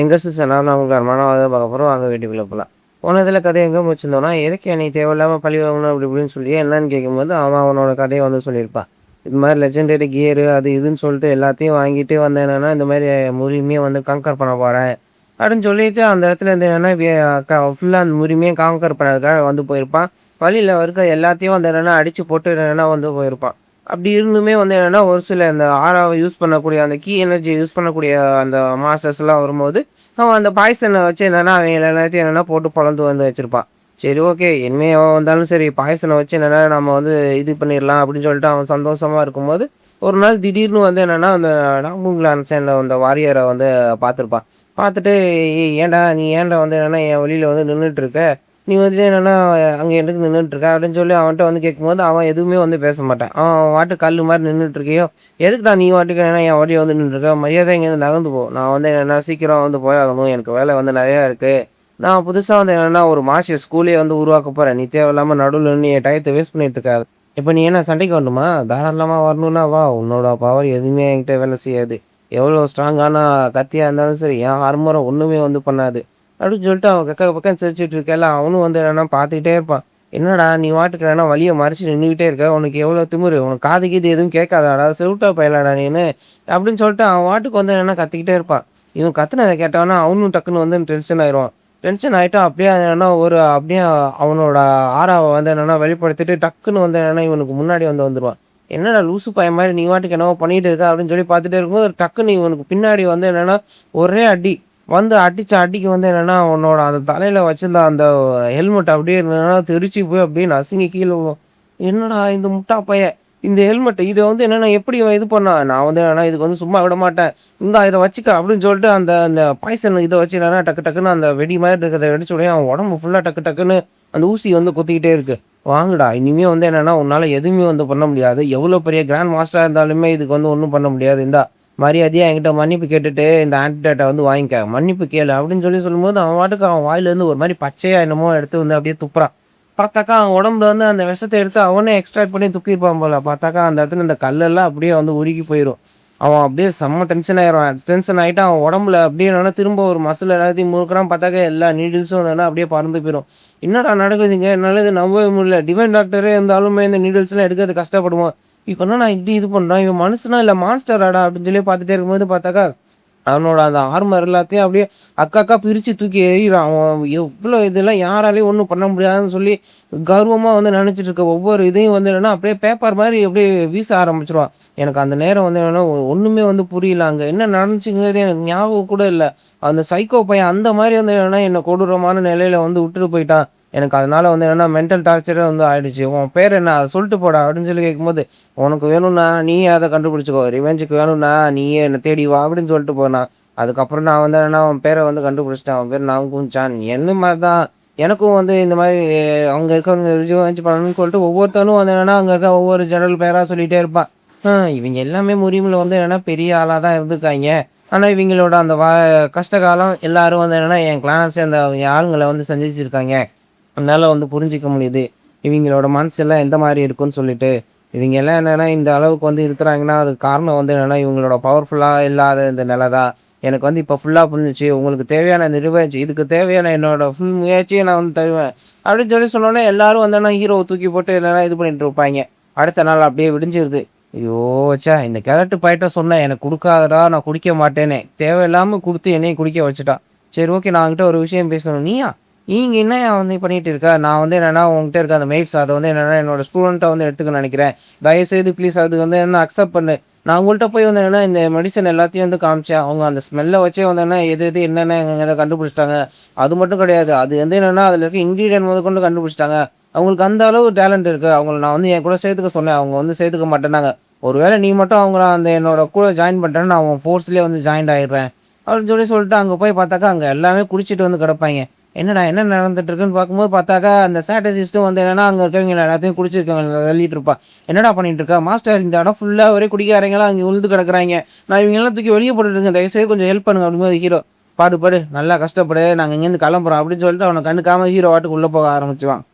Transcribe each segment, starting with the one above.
எங்க சிஸ்டர் நான் அவங்க மனவாத பார்க்க போகிறோம் வாங்க வீட்டுக்குள்ளே போகலாம். போனதில் கதையை எங்கே முடிச்சிருந்தோன்னா, எதுக்கு என்னை தேவையில்லாமல் பழி வாங்கணும் அப்படி இப்படின்னு சொல்லி என்னன்னு கேட்கும்போது, அவன் அவனோட கதையை வந்து சொல்லியிருப்பான். இது மாதிரி லெஜெண்டரி கியரு அது இதுன்னு சொல்லிட்டு எல்லாத்தையும் வாங்கிட்டு வந்து என்னன்னா, இந்த மாதிரி உரிமையை வந்து காங்கர் பண்ண போகிறேன் அப்படின்னு சொல்லிட்டு அந்த இடத்துல இருந்து என்னன்னா ஃபுல்லாக அந்த உரிமையை காங்கர் பண்ணதுக்காக வந்து போயிருப்பான். வழியில் இருக்க எல்லாத்தையும் வந்து என்னென்னா அடித்து போட்டு என்னென்னா வந்து போயிருப்பான். அப்படி இருந்துமே வந்து என்னென்னா ஒரு சில இந்த ஆறாவை யூஸ் பண்ணக்கூடிய அந்த கீ எனர்ஜியை யூஸ் பண்ணக்கூடிய அந்த மாஸ்டர்ஸ்லாம் வரும்போது அவன் அந்த பாய்சனை வச்சு என்னன்னா அவன் எல்லாத்தையும் என்னென்னா போட்டு பொழந்து வந்து வச்சிருப்பான். சரி ஓகே இனிமே எவன் வந்தாலும் சரி பாய்சனை வச்சு என்னென்னா நம்ம வந்து இது பண்ணிடலாம் அப்படின்னு சொல்லிட்டு அவன் சந்தோஷமாக இருக்கும்போது ஒரு நாள் திடீர்னு வந்து என்னென்னா அந்த நாமூங்கலான் சேனில் அந்த வாரியரை வந்து பார்த்துருப்பான். பார்த்துட்டு ஏன்டா நீ ஏன்டா வந்து என்னென்னா என் வழியில் வந்து நின்றுட்டு இருக்க, நீ வந்து என்னென்னா அங்கே எதுக்கு நின்றுட்டு இருக்க அப்படின்னு சொல்லி அவன்கிட்ட வந்து கேட்கும்போது அவன் எதுவுமே வந்து பேச மாட்டான். அவன் வாட்டு கல் மாதிரி நின்றுட்டு இருக்கியோ, எதுக்குடா நீ வாட்டுக்கு ஏன்னா என் வழியை வந்து நின்றுருக்க, மரியாதை இங்கேருந்து நகர்ந்து போ, நான் வந்து என்னென்னா சீக்கிரம் வந்து போயாகணும், எனக்கு வேலை வந்து நிறையா இருக்குது, நான் புதுசாக வந்து என்னென்னா ஒரு மாஸ்டர் ஸ்கூலே வந்து உருவாக்க போகிறேன், நீ தேவையில்லாமல் நடுவில் நீ என் டயத்தை வேஸ்ட் பண்ணிட்டு இருக்காது. இப்போ நீ என்ன சண்டைக்கு வரணுமா, தாராளமாக வரணும்னா வா, உன்னோட பவர் எதுவுமே என்கிட்ட வேலை செய்யாது, எவ்வளோ ஸ்ட்ராங்கான கத்தியாக இருந்தாலும் சரி என் ஆர்மரை ஒன்றுமே வந்து பண்ணாது அப்படின்னு சொல்லிட்டு அவன் கக்க பக்கம் சிரிச்சிட்டு இருக்கல. அவனும் வந்து என்னென்னா பார்த்துக்கிட்டே இருப்பான். என்னடா நீ வாட்டுக்கு என்னன்னா வழியை மறைச்சு நின்றுக்கிட்டே இருக்க, உனக்கு எவ்வளோ திமிரு, உனக்கு காது கீது எதுவும் கேட்காதாடா, செவிட்டா பயலாடா நீனு அப்படின்னு சொல்லிட்டு அவன் வாட்டுக்கு வந்து என்னென்னா கத்திக்கிட்டே இருப்பான். இவன் கத்துனதை கேட்டவனா அவனும் டக்குன்னு வந்து டென்ஷன் ஆயிடுவான். டென்ஷன் ஆகிட்டு அப்படியே என்னென்னா அப்படியே அவனோட ஆறாவை வந்து என்னென்னா வெளிப்படுத்திட்டு டக்குன்னு வந்து என்னென்னா இவனுக்கு முன்னாடி வந்து வந்துடுவான். என்னடா லூசு பையன் மாதிரி நீ வாட்டுக்கு என்னவோ பண்ணிட்டு இருக்க அப்படின்னு சொல்லி பார்த்துட்டே இருக்கும்போது டக்குன்னு இவனுக்கு பின்னாடி வந்து என்னென்னா ஒரே அடி வந்து அடிச்ச அடிக்கு வந்து என்னன்னா, அவனோட அந்த தலையில வச்சிருந்த அந்த ஹெல்மெட் அப்படியே என்னன்னா தெறிச்சு போய் அப்படியே நசுங்கி கீழ விழும். என்னடா இந்த முட்டா பையன்! இந்த ஹெல்மெட் இத வந்து என்னன்னா எப்படி இவன் இது பண்ணான்? நான் வந்து என்னன்னா இதுக்கு வந்து சும்மா விட மாட்டேன். இந்தா இத வச்சுக்க அப்படின்னு சொல்லிட்டு அந்த அந்த பாய்சன் இத வச்சு என்னன்னா டக்கு டக்குன்னு அந்த வெடி மாரி இருக்கிறத வெடிச்ச உடனே அவன் உடம்பு ஃபுல்லா டக்கு டக்குன்னு அந்த ஊசி வந்து குத்திக்கிட்டே இருக்கு. வாங்குடா! இனிமே வந்து என்னன்னா உன்னால எதுவுமே வந்து பண்ண முடியாது. எவ்வளோ பெரிய கிராண்ட் மாஸ்டரா இருந்தாலுமே இதுக்கு வந்து ஒண்ணும் பண்ண முடியாது. இந்தா மரியாதையா என்கிட்ட மன்னிப்பு கேட்டுட்டு இந்த ஆன்டிடோட்ட வந்து வாங்கிக்க. மன்னிப்பு கேளு அப்படின்னு சொல்லும்போது, அவன் பாட்டுக்கு அவன் வாயிலேருந்து ஒரு மாரி பச்சையா என்னமோ எடுத்து வந்து அப்படியே துப்புறான். பார்த்தாக்கா அவன் உடம்புல வந்து அந்த விஷத்த எடுத்து அவனே எக்ஸ்ட்ராக்ட் பண்ணி துப்பியிருப்பான் போல. பார்த்தாக்கா அந்த இடத்துல இந்த கல்லெல்லாம் அப்படியே வந்து உருகி போயிரும். அவன் அப்படியே செம்ம டென்ஷன் ஆயிடுவான். டென்ஷன் ஆயிட்டு அவன் உடம்புல அப்படியே என்னன்னா திரும்ப ஒரு மசில் எல்லாத்தையும் முறுக்குறான். பார்த்தாக்கா எல்லா நீடில்ஸும் என்னன்னா அப்படியே பறந்து போயிரும். என்னடா நடக்குதுங்க? என்னால இத நம்பவே முடியல. டிவைன் டாக்டரே இருந்தாலுமே இந்த நீடில்ஸ்லாம் எடுக்கிறது கஷ்டப்படுவான். இவன் என்னடா இப்படி இது பண்றான்? இவன் மனுஷனா இல்ல மான்ஸ்டராடா? அப்படின்னு சொல்லி பார்த்துட்டே இருக்கும்போது பார்த்தாக்கா அவனோட அந்த ஆர்மர் எல்லாத்தையும் அப்படியே அக்கா பிரிச்சு தூக்கி எறிகிறான். அவன் எவ்வளோ இதெல்லாம் யாராலயும் ஒண்ணும் பண்ண முடியாதுன்னு சொல்லி கர்வமா வந்து நினைச்சிட்டு இருக்க ஒவ்வொரு இதையும் வந்து என்னன்னா, அப்படியே பேப்பர் மாரி அப்படியே வீச ஆரம்பிச்சுருவான். எனக்கு அந்த நேரம் வந்து என்னன்னா, ஒண்ணுமே வந்து புரியல. அங்க என்ன நடந்துச்சுங்கிறது எனக்கு ஞாபகம் கூட இல்ல. அந்த சைக்கோ பையன் அந்த மாரி வந்து என்னன்னா, என்ன கொடூரமான நிலையில வந்து விட்டுட்டு போயிட்டான். எனக்கு அதனால வந்து என்னன்னா, மென்டல் டார்ச்சரே வந்து ஆயிடுச்சு. "உன் பேர் என்ன? அத சொல்ட்டு போடா" அப்படின்னு சொல்லி கேட்கும்போது, "உனக்கு வேணும்னா நீயே அத கண்டுபிடிச்சுக்கோ. ரிவெஞ்சுக்கு வேணும்னா நீயே என்ன தேடி வா" அப்படின்னு சொல்லிட்டு போனான். அதுக்கப்புறம் நான் வந்து என்னன்னா, அவன் பேர வந்து கண்டுபிடிச்சுட்டேன். அவன் பேரு நாகூன் சான். என்ன மாரி தான் எனக்கும் வந்து இந்த மாரி அங்க இருக்கவங்க ரிவெஞ்ச் பண்ணணும்னு சொல்லிட்டு ஒவ்வொருத்தனும் வந்து என்னன்னா, அங்க இருக்க ஒவ்வொரு ஜெனரல் பேரா சொல்லிட்டே இருப்பான். இவைங்க எல்லாமே முறிமுல வந்து என்னன்னா, பெரிய ஆளா தான் இருந்திருக்காய்ங்க. ஆனா, இவைங்களோட அந்த கஷ்ட காலம் எல்லாரும் வந்து என்னன்னா, என் கிளான சேர்ந்த ஆளுங்கள வந்து சந்திச்சிருக்காய்ங்க. என்னால வந்து புரிஞ்சுக்க முடியுது. இவைங்களோட மனசெல்லாம் எந்த மாரி இருக்குன்னு சொல்லிட்டு. இவைங்க எல்லாம் என்னன்னா, இந்த அளவுக்கு வந்து இருக்கிறாங்கன்னா, அதுக்கு காரணம் வந்து என்னன்னா, இவங்களோட பவர்ஃபுல்லா இல்லாத இந்த நிலை தான். எனக்கு வந்து இப்ப ஃபுல்லா புரிஞ்சுச்சு. உங்களுக்கு தேவையான இந்த ரிவெஞ்ச் இதுக்கு தேவையான என்னோட ஃபுல் முயற்சிய நான் வந்து தருவேன். அப்படின்னு சொல்லி சொன்னோனே, எல்லாரும் வந்தோனே ஹீரோவ தூக்கி போட்டு என்னன்னா இது பண்ணிட்டு இருப்பாய்ங்க. அடுத்த நாள் அப்படியே விடிஞ்சிருது. ஐயோ! ச்சே! இந்த கிழட்டு பையட்ட சொன்னேன். எனக்கு குடுக்காதடா! நான் குடிக்க மாட்டேன்னு. தேவையில்லாம குடுத்து என்னைய குடிக்க வச்சுட்டான். சரி ஓகே. நான் உன்கிட்ட ஒரு விஷயம் பேசணும். நீயா? நீங்க என்னய்யா வந்து பண்ணிட்டு இருக்க? நான் வந்து என்னன்னா, உன்கிட்ட இருக்க அந்த மெயில்ஸ் அத வந்து என்னன்னா, என்னோட ஸ்டூடண்ட்டா வந்து எடுத்துக்க நெனைக்கிறேன். தயவுசெய்து ப்ளீஸ் அது வந்து என்ன அக்செப்ட் பண்ணு. நான் உங்கள்ட்ட போய் வந்து என்னன்னா, இந்த மெடிசின் எல்லாத்தையும் வந்து காமிச்சேன். அவங்க அந்த ஸ்மெல்ல வச்சே வந்து என்ன எது எது என்னென்ன எங்கெங்க கண்டுபிடிச்சுட்டாங்க. அது மட்டும் கிடையாது. அது வந்து என்னன்னா, அதில இருக்க இன்கிரீடியன்ட் முதற்கொண்டு கண்டுபிடிச்சுட்டாங்க. அவங்களுக்கு அந்த அளவு டேலண்ட் இருக்கு. அவங்கள நான் வந்து என் கூட சேர்த்துக்க சொன்னேன். அவங்க வந்து சேர்த்துக்க மாட்டேன்னாங்க. ஒருவேள நீ மட்டும் அவங்கள அந்த என்னோட கூட ஜாயின் பண்ணிட்டேன்னா, நான் உன் ஃபோர்ஸ்லயே வந்து ஜாயின்ட் ஆயிடுறேன். அப்படின்னு சொல்லிட்டு அங்க போய் பார்த்தாக்கா, அங்க எல்லாமே குடிச்சிட்டு வந்து கிடப்பாய்ங்க. என்னடா என்ன நடந்துட்டு இருக்குன்னு பார்க்கும்போது பார்த்தாக்கா, அந்த ஸ்ட்ராடஜிஸ்ட்டும் வந்து என்னன்னா, அங்க இருக்கவங்கள எல்லாத்தையும் குடிச்சிருக்கவங்கள தள்ளிட்டு இருப்பான். "என்னடா பண்ணிட்டு இருக்க? மாஸ்டர் இந்த இடம் ஃபுல்லா ஒரே குடிகாரங்கலாம் அங்க விழுந்து கிடக்குறாய்ங்க. நான் இவங்களலாம் தூக்கி வெளிய போட்டுட்டுருக்கேன். தயவுசெய்து கொஞ்சம் ஹெல்ப் பண்ணுங்க" அப்படிங்கும்போது ஹீரோ, "பாடு பாடு நல்லா கஷ்டப்படு. நாங்க இங்கேருந்து கிளம்புறோம்" அப்படின்னு சொல்லிட்டு அவன கண்டுக்காம ஹீரோ பாட்டுக்கு உள்ள போக ஆரம்பிச்சுருவான்.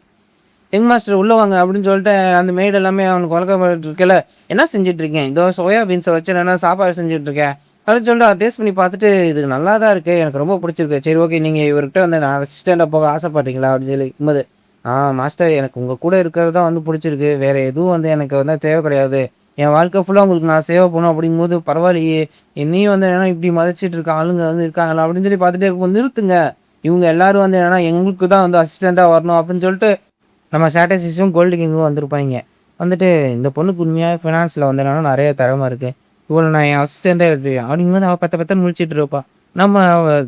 "யங் மாஸ்டர் உள்ள வாங்க" அப்படின்னு சொல்லிட்டு அந்த மெய்ட் எல்லாமே அவனுக்கு வழக்கம் போல இருக்கல, "என்ன செஞ்சுட்டு இருக்கீங்க?" "இதோ சோயா பீன்ஸ வச்சு என்னன்னா சாப்பாடு செஞ்சுட்டு இருக்கேன்." அப்படின்னு சொல்லிட்டு அத டேஸ்ட் பண்ணி பார்த்துட்டு, "இது நல்லா தான் இருக்கு. எனக்கு ரொம்ப புடிச்சிருக்கு. சரி ஓகே. நீங்க இவர்கிட்ட வந்து நான் அசிஸ்டன்ட்டா போக ஆசைப்படுறீங்களா?" அப்படின்னு சொல்லி கேட்கும்போது, மாஸ்டர் எனக்கு உங்க கூட இருக்கிறது தான் வந்து புடிச்சிருக்கு. வேற எதுவும் வந்து எனக்கு வந்து தேவை கிடையாது. என் வாழ்க்கை ஃபுல்லா உங்களுக்கு நான் சேவை பண்ணணும் அப்படிங்கும்போது, பரவாயில்லையே! என்னையும் வந்து என்னன்னா இப்படி மதிச்சுட்டு இருக்க ஆளுங்க வந்து இருக்காங்களா?" அப்படின்னு சொல்லி பார்த்துட்டே இருக்கும்போது, "நிறுத்துங்க. இவங்க எல்லாரும் வந்து என்னன்னா எங்களுக்கு தான் வந்து அசிஸ்டன்ட்டா வரணும்." அப்படின்னு சொல்லிட்டு நம்ம சாட்டர்ஜிஸும், கோல்டு கிங்கும் வந்திருப்பாய்ங்க. வந்துட்டு இந்த பொண்ணுக்கு உண்மையாவே ஃபினான்ஸ்ல வந்து என்னன்னா நெறைய திறமை இருக்கு. இவள நான் என் அசிஸ்டன்ட்டா எடுத்துக்கிறேன். அப்படிங்கும்போது அவ பெத்த பெத்தன்னு முழிச்சுட்டு இருப்பா. நம்ம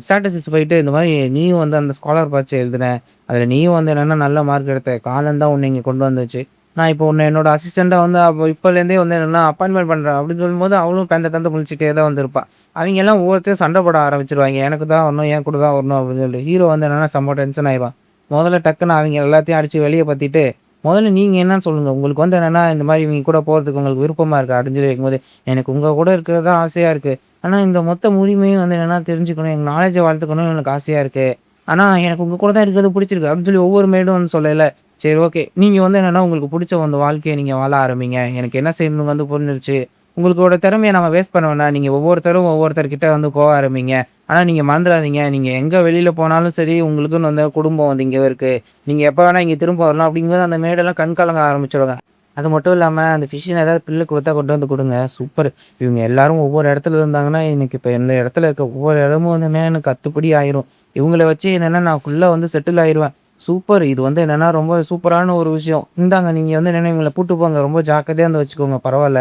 ஸ்ட்ராட்டஜிஸ்ட் போயிட்டு இந்த மாரி நீயும் வந்து அந்த ஸ்காலர் பரீட்சை எழுதின. அதில நீயும் வந்து என்னன்னா நல்ல மார்க் எடுத்த. காலம் தான் உன்ன இங்க கொண்டு வந்துச்சு. நான் இப்போ உன்ன என்னோட அசிஸ்டன்ட்டா வந்து அப்ப இப்பலேருந்தே வந்து என்னன்னா அப்பாயின்ட்மென்ட் பண்றேன் அப்படின்னு சொல்லும்போது, அவளும் பெந்த பெந்த முழிச்சுட்டே தான் வந்து இருப்பா. அவைங்க எல்லாம் ஒவ்வொருத்தரும் சண்டை போட ஆரம்பிச்சுருவாய்ங்க. எனக்கு தான் வரணும், என் கூட தான் வரணும் அப்படின்னு சொல்லிட்டு. ஹீரோ வந்து என்னன்னா செம்ம டென்ஷன் ஆயிருவான். முதல்ல டக்குனு அவைங்க எல்லாத்தையும் அடிச்சு வெளிய பத்திட்டு, "முதல்ல நீங்க என்னன்னு சொல்லுங்க. உங்களுக்கு வந்து என்னன்னா, இந்த மாரி இவங்க கூட போறதுக்கு உங்களுக்கு விருப்பமா இருக்கா?" அப்படின்னு சொல்லி கேட்கும்போது, "எனக்கு உங்க கூட இருக்கிறது தான் ஆசையா இருக்கு. ஆனா இந்த மொத்த உரிமையும் வந்து என்னன்னா தெரிஞ்சுக்கணும். எங்க நாலேட்ஜ வளர்த்துக்கணும்னு எனக்கு ஆசையா இருக்கு. ஆனா எனக்கு உங்க கூட தான் இருக்கிறது பிடிச்சிருக்கு." அப்படின்னு சொல்லி ஒவ்வொரு மெய்டும் வந்து சொல்லயில, "சரி ஓகே. நீங்க வந்து என்னன்னா உங்களுக்கு புடிச்ச அந்த வாழ்க்கைய நீங்க வாழ ஆரம்பிங்க. எனக்கு என்ன செய்யணும்னு வந்து புரிஞ்சிருச்சு. உங்களோட திறமைய நம்ம வேஸ்ட் பண்ண வேணாம். நீங்க ஒவ்வொருத்தரும் ஒவ்வொருத்தர்கிட்ட வந்து போக ஆரம்பிங்க. ஆனா நீங்க மறந்துறாதீங்க. நீங்க எங்க வெளியில போனாலும் சரி, உங்களுக்குன்னு வந்து குடும்பம் வந்து இங்க இருக்கு. நீங்க எப்ப வேணா இங்க திரும்ப வரலாம்." அப்படிங்கும்போது அந்த மேடெல்லாம் கண் கலங்க ஆரம்பிச்சுருங்க. அது மட்டும் இல்லாம அந்த ஃபிஷ்ஷுன்னு ஏதாவது பில்லு குடுத்தா கொண்டு வந்து குடுங்க. சூப்பர். இவங்க எல்லாரும் ஒவ்வொரு இடத்துல இருந்தாங்கன்னா, இன்னைக்கு இப்ப இந்த இடத்துல இருக்க ஒவ்வொரு இடமும் வந்து என்னன்னா எனக்கு அத்துப்படி ஆயிரும். இவங்கள வச்சு என்னன்னா நான் ஃபுல்லா வந்து செட்டில் ஆயிருவேன். சூப்பர். இது வந்து என்னன்னா ரொம்ப சூப்பரான ஒரு விஷயம். இந்தாங்க நீங்க வந்து என்னன்னா இவங்கள கூட்டு போங்க. ரொம்ப ஜாக்கிரதையா வந்து வச்சுக்கோங்க. பரவால்ல.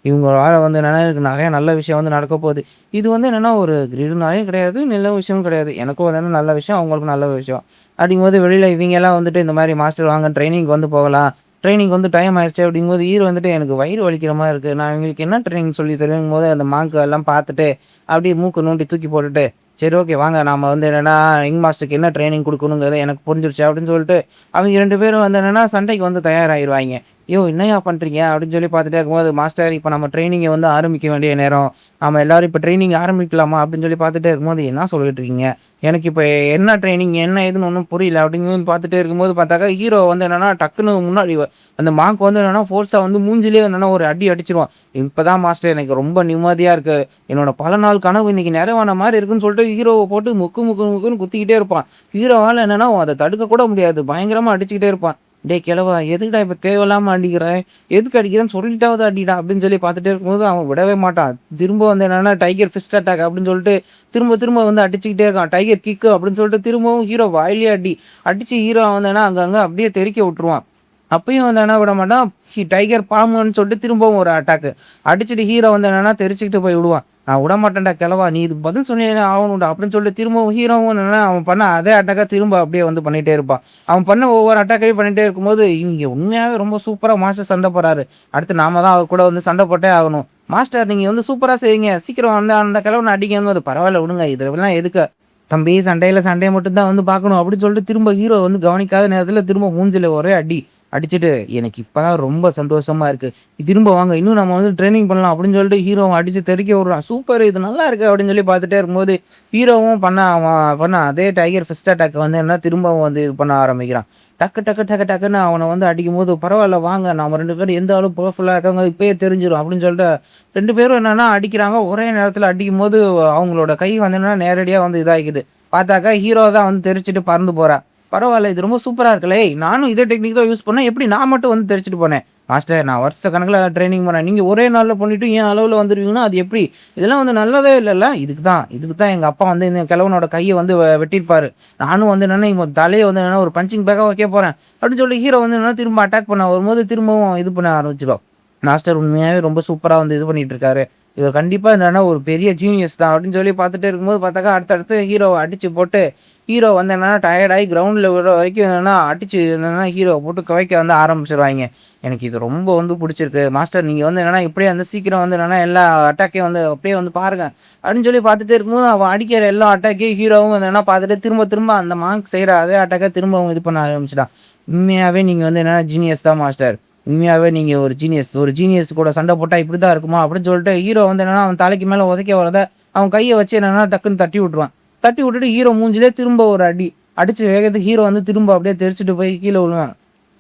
இவங்களால வந்து என்னன்னா எனக்கு நெறைய நல்ல விஷயம் வந்து நடக்க போகுது. இது வந்து என்னன்னா ஒரு கிரீடுனாயும் கிடையாது, நல்ல விஷயமும் கிடையாது. எனக்கும் என்னன்னா நல்ல விஷயம், அவங்களுக்கும் நல்ல விஷயம். அப்படிங்கும்போது வெளியில இவைங்கலாம் வந்துட்டு இந்த மாரி மாஸ்டர் வாங்க ட்ரெய்னிங்க்கு வந்து போகலாம். ட்ரெய்னிங் வந்து டைம் ஆயிடுச்சு அப்படிங்கும்போது, ஹீரோ வந்துட்டு எனக்கு வயிறு வலிக்கிற மாரி இருக்கு. நான் இவங்களுக்கு என்ன ட்ரெய்னிங் சொல்லி தருவேங்கும்போது, அந்த மாங்க் எல்லாம் பார்த்துட்டு, அப்படியே மூக்க நோண்டி தூக்கி போட்டுட்டு, சரி ஓகே வாங்க நாம வந்து என்னன்னா, யங் மாஸ்டருக்கு என்ன ட்ரெய்னிங் குடுக்கணுங்கிறது எனக்கு புரிஞ்சிருச்சு அப்படின்னு சொல்லிட்டு, அவங்க 2 பேரும் வந்து என்னன்னா சண்டைக்கு வந்து தயாராகிருவாய்ங்க. "யோவ்! என்னய்யா பண்றீங்க?" அப்படின்னு சொல்லி பார்த்துட்டே இருக்கும்போது, "மாஸ்டர் இப்ப நம்ம ட்ரெய்னிங்க வந்து ஆரம்பிக்க வேண்டிய நேரம். நாம எல்லாரும் இப்ப ட்ரெய்னிங் ஆரம்பிக்கலாமா?" அப்படின்னு சொல்லி பார்த்துட்டே இருக்கும்போது, "என்ன சொல்லிட்டு இருக்கீங்க? எனக்கு இப்ப என்ன ட்ரெய்னிங்? என்ன ஏதுன்னு ஒண்ணும் புரியல." அப்படின்னு பார்த்துட்டே இருக்கும்போது பார்த்தாக்கா, ஹீரோ வந்து என்னன்னா டக்குனு முன்னாடி அந்த மாங்க் வந்து என்னன்னா ஃபோர்ஸா வந்து மூஞ்சிலயே என்னன்னா ஒரு அடி அடிச்சுருவான். "இப்பதான் மாஸ்டர் எனக்கு ரொம்ப நிம்மதியா இருக்கு. என்னோட பல நாள் கனவு இன்னைக்கு நிறைவான மாரி இருக்குன்னு" சொல்லிட்டு ஹீரோவ போட்டு முக்கு முக்கு முக்குன்னு குத்திக்கிட்டே இருப்பான். ஹீரோவால என்னன்னா அத தடுக்க கூட முடியாது. பயங்கரமா அடிச்சுக்கிட்டே இருப்பான். "டேய் கிழவா! எதுக்குடா இப்ப தேவையில்லாம அடிக்கிற? எதுக்கு அடிக்கிறேன்னு சொல்லிட்டாவது அடிடா" அப்படின்னு சொல்லி பார்த்துட்டே இருக்கும்போது அவன் விடவே மாட்டான். திரும்ப வந்து என்னன்னா டைகர் ஃபிஸ்ட் அட்டாக் அப்படின்னு சொல்லிட்டு திரும்ப திரும்ப வந்து அடிச்சுக்கிட்டே இருக்கான். டைகர் கிக்கு அப்படின்னு சொல்லிட்டு திரும்பவும் ஹீரோ வாயிலேயே அடி. அடிச்சு ஹீரோ வந்தான்னா அங்கங்க அப்படியே தெறிக்க விட்டுருவான். அப்பயும் வந்து என்ன விட மாட்டான். டைகர் பாம்புன்னு சொல்லிட்டு திரும்பவும் ஒரு அட்டாக்கு. அடிச்சுட்டு ஹீரோ வந்து என்னன்னா தெரிச்சுக்கிட்டு போய் விடுவான். "நான் விடமாட்டேன்டா கிழவா! நீ இதுக்கு பதில் சொன்னியே ஆவணும்டா" அப்படின்னு சொல்லிட்டு திரும்பவும் ஹீரோவும் என்னன்னா அவன் பண்ண அதே அட்டாக்க திரும்ப அப்படியே வந்து பண்ணிட்டே இருப்பான். அவன் பண்ண ஒவ்வொரு அட்டாக்கையும் பண்ணிட்டே இருக்கும்போது, இவங்க உண்மையாவே ரொம்ப சூப்பரா மாஸ்டர் சண்டை போடுறாரு. அடுத்து நாம தான் அவர் கூட வந்து சண்டை போட்டே ஆகணும். "மாஸ்டர் நீங்க வந்து சூப்பரா செய்றீங்க. சீக்கிரம் வந்து அந்த கிழவன அடிங்கங்கும்போது" "பரவால்ல விடுங்க. இதெல்லாம் எதுக்கு? தம்பி சண்டையில சண்டைய மட்டும் தான் வந்து பார்க்கணும்" அப்படின்னு சொல்லிட்டு திரும்ப ஹீரோ வந்து கவனிக்காத நேரத்தில திரும்ப மூஞ்சில ஒரே அடி. அடிச்சுட்டு, "எனக்கு இப்பதான் ரொம்ப சந்தோஷமா இருக்கு. திரும்ப வாங்க. இன்னும் நம்ம வந்து ட்ரெய்னிங் பண்ணலாம்." அப்படின்னு சொல்லிட்டு ஹீரோவ அடிச்சு தெறிக்க விடுறான். "சூப்பர் இது நல்லா இருக்கு." அப்படின்னு சொல்லி பார்த்துட்டே இருக்கும்போது, ஹீரோவும் அவன் பண்ண அதே டைகர் ஃபிஸ்ட் அட்டாக் வந்து என்ன திரும்பவும் வந்து இது பண்ண ஆரம்பிக்கிறான். டக்கு டக்கு டக்கு டக்குன்னு அவன வந்து அடிக்கும்போது, "பரவால்ல வாங்க. நாம 2 பேரும் எந்த அளவு பவர்ஃபுல்லா இருக்காங்க இப்பயே தெரிஞ்சிரும்." அப்படின்னு சொல்லிட்டு 2 பேரும் என்னன்னா அடிக்கிறாங்க. ஒரே நேரத்தில அடிக்கும்போது அவங்களோட கை வந்து என்னன்னா நேரடியா வந்து இதாகிக்குது. பார்த்தாக்கா ஹீரோ தான் வந்து தெறிச்சுட்டு பறந்து போறான். பரவால்ல. இது ரொம்ப சூப்பரா இருக்குல்ல. ஏய் நானும் இதே டெக்னிக் தான் யூஸ் பண்ணேன். எப்படி நான் மட்டும் வந்து தெரிச்சுட்டு போனேன்? மாஸ்டர் நான் வருஷ கணக்குல ட்ரெய்னிங் பண்ணேன். நீங்க ஒரே நாள்ல பண்ணிட்டு என் அளவுல வந்துருவீங்கன்னா, அது எப்படி? இதெல்லாம் வந்து நல்லதே இல்லல்ல. இதுக்கு தான் எங்க அப்பா வந்து இந்த கிழவனோட கைய வந்து வெட்டியிருப்பாரு. நானும் வந்து என்னன்னா, இவன் தலைய வந்து என்னன்னா ஒரு பஞ்சிங் பேக்கா வைக்க போறேன். அப்படின்னு சொல்லி ஹீரோ வந்து என்னன்னா திரும்ப அட்டாக் பண்ண வரும்போது, திரும்பவும் இது பண்ண ஆரம்பிச்சுருவான். மாஸ்டர் உண்மையாவே ரொம்ப சூப்பரா வந்து இது பண்ணிட்டு இருக்காரு. இவர் கண்டிப்பா என்னன்னா ஒரு பெரிய ஜீனியஸ் தான் அப்படின்னு சொல்லி பார்த்துட்டே இருக்கும்போது பார்த்தாக்கா, அடுத்தடுத்து ஹீரோவ அடிச்சு போட்டு, ஹீரோ வந்து என்னன்னா டயர்ட் ஆயி கிரவுண்ட்ல விழுற வரைக்கும் என்னன்னா அடிச்சு என்னன்னா ஹீரோவ போட்டு துவைக்க வந்து ஆரம்பிச்சுருவாய்ங்க. எனக்கு இது ரொம்ப வந்து புடிச்சிருக்கு. மாஸ்டர் நீங்க வந்து என்னன்னா இப்படியே வந்து சீக்கிரம் வந்து என்னன்னா எல்லா அட்டாக்கையும் வந்து அப்படியே வந்து பாருங்க. அப்படின்னு சொல்லி பார்த்துட்டே இருக்கும்போது, அவன் அடிக்கிற எல்லா அட்டாக்கையும் ஹீரோவும் வந்து என்னன்னா பார்த்துட்டு திரும்ப திரும்ப அந்த மாங்க் செய்ற அதே அட்டாக்க திரும்பவும் இது பண்ண ஆரம்பிச்சுட்டான். உண்மையாவே நீங்க வந்து என்னன்னா ஜீனியஸ் தான் மாஸ்டர். உண்மையாவே நீங்க ஒரு ஜீனியஸ். ஒரு ஜீனியஸ் கூட சண்டை போட்டா இப்படித்தான் இருக்குமா? அப்படின்னு சொல்லிட்டு ஹீரோ வந்து என்னன்னா, அவன் தலைக்கு மேல உதைக்க வரத, அவன் கைய வச்சு என்னன்னா டக்குன்னு தட்டி விட்டுருவான். தட்டி விட்டுட்டு ஹீரோ மூஞ்சிலே திரும்ப ஒரு அடி. அடிச்ச வேகத்துக்கு ஹீரோ வந்து திரும்ப அப்படியே தெறிச்சுட்டு போய் கீழ விழுவான்.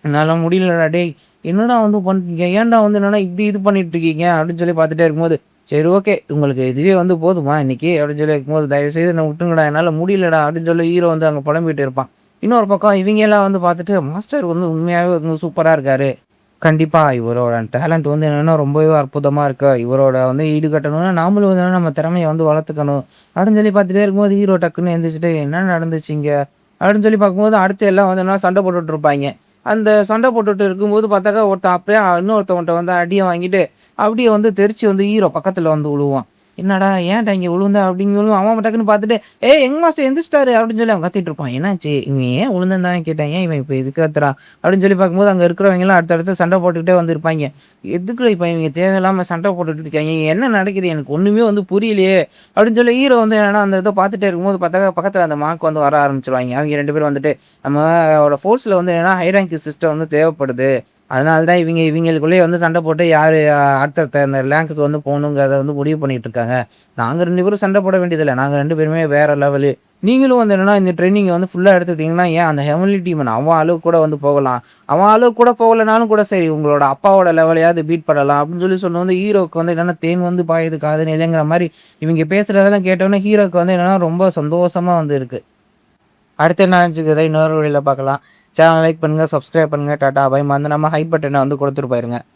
"என்னால முடியலடா டேய்! என்னடா வந்து பண்றீங்க? ஏன்டா வந்து என்னன்னா இப்படி இது பண்ணிட்டு இருக்கீங்க?" அப்படின்னு சொல்லி பார்த்துட்டே இருக்கும்போது, சரி ஓகே. உங்களுக்கு இதுவே வந்து போதுமா இன்னைக்கு? அப்படின்னு சொல்லி கேட்கும்போது, "தயவுசெய்து என்ன விட்டுருங்கடா. என்னால முடியலடா" அப்படின்னு சொல்லி ஹீரோ வந்து அங்க புலம்பிட்டு இருப்பான். இன்னொரு பக்கம் இவைங்கலாம் வந்து பார்த்துட்டு, "மாஸ்டர் வந்து உண்மையாவே வந்து சூப்பரா இருக்காரு. கண்டிப்பா இவரோட டேலண்ட் வந்து என்னன்னா ரொம்பவே அற்புதமா இருக்கு. இவரோட வந்து ஈடுகட்டணும்னா நாமளும் வந்து நம்ம திறமைய வந்து வளர்த்துக்கணும்." அப்படின்னு சொல்லி பார்த்துட்டே இருக்கும்போது ஹீரோ டக்குன்னு எந்திரிச்சுட்டு, "என்ன நடந்துச்சு இங்க?" அப்படின்னு சொல்லி பார்க்கும்போது அடுத்து எல்லாம் வந்து என்னன்னா சண்டை போட்டுட்டு இருப்பாய்ங்க. அந்த சண்டை போட்டுட்டு இருக்கும்போது பார்த்தாக்கா, ஒருத்தன் அப்பயே இன்னொருத்தவன்ட்ட வந்து அடிய வாங்கிட்டு அப்படியே வந்து தெறிச்சு வந்து ஹீரோ பக்கத்துல வந்து விழுவான். "என்னடா ஏன்டா இங்க விழுந்த?" அப்படின்னு சொல்லுவான். அவன் டக்குன்னு பார்த்துட்டு, "ஏய் யங் மாஸ்டர் எந்திரிச்சிட்டாரு" அப்படின்னு சொல்லி அவன் கத்திட்டு இருப்பான். "என்னாச்சு? இவன் ஏன் விழுந்தன்னு தானே கேட்டேன். ஏன் இவன் இப்ப எதுக்கு கத்துறான்?" அப்படின்னு சொல்லி பார்க்கும்போது, அங்க இருக்கிறவங்கலாம் அடுத்தடுத்து சண்டை போட்டுக்கிட்டே வந்து இருப்பாய்ங்க. "எதுக்குடா இப்ப இவங்க தேவையில்லாம சண்டை போட்டுட்டு இருக்காய்ங்க? என்ன நடக்குது? எனக்கு ஒண்ணுமே வந்து புரியலையே!" அப்படின்னு சொல்லி ஹீரோ வந்து என்னன்னா அந்த இத பார்த்துட்டே இருக்கும்போது பார்த்தாக்கா, பக்கத்துல அந்த மார்க் வந்து வர ஆரம்பிச்சுருவாய்ங்க. அவிங்க 2 பேரும் வந்துட்டு, "நம்மளோட ஃபோர்ஸ்ல வந்து என்னன்னா ஹைரார்கி சிஸ்டம் வந்து தேவைப்படுது. அதனால தான் இவிங்களுக்குள்ளேயே வந்து சண்டை போட்டு யாரு அடுத்தடுத்த அந்த ரேங்க்குக்கு வந்து போணுங்கிறத வந்து முடிவு பண்ணிட்டு இருக்காங்க. நாங்க 2 பேரும் சண்டை போட வேண்டியதில்ல. நாங்க 2 பேருமே வேற லெவலு. நீங்களும் வந்து என்னன்னா இந்த ட்ரெய்னிங்க வந்து ஃபுல்லா எடுத்துக்கிட்டீங்கன்னா, ஏன் அந்த ஹெவன்லி டீமன் அவன் அளவுக்கு கூட வந்து போகலாம். அவன் அளவுக்கு கூட போகலனாலும் கூட சரி, உங்களோட அப்பாவோட லெவலையாவது பீட் பண்ணலாம்." அப்படின்னு சொல்லி சொன்னோனே ஹீரோவுக்கு வந்து என்னன்னா தேன் வந்து பாயுது காது நிலைங்கிற மாரி இவிங்க பேசுறதெல்லாம் கேட்டோனே ஹீரோவுக்கு வந்து என்னன்னா ரொம்ப சந்தோஷமா வந்து இருக்கு. அடுத்து என்ன ஆச்சுங்கிறத இன்னொரு வீடியோல பார்க்கலாம். சேனல லைக் பண்ணுங்க, சப்ஸ்கிரைப் பண்ணுங்க. Tata bye. மறந்து நம்ம ஹைப் பட்டன வந்து குடுத்துட்டு போயிருங்க.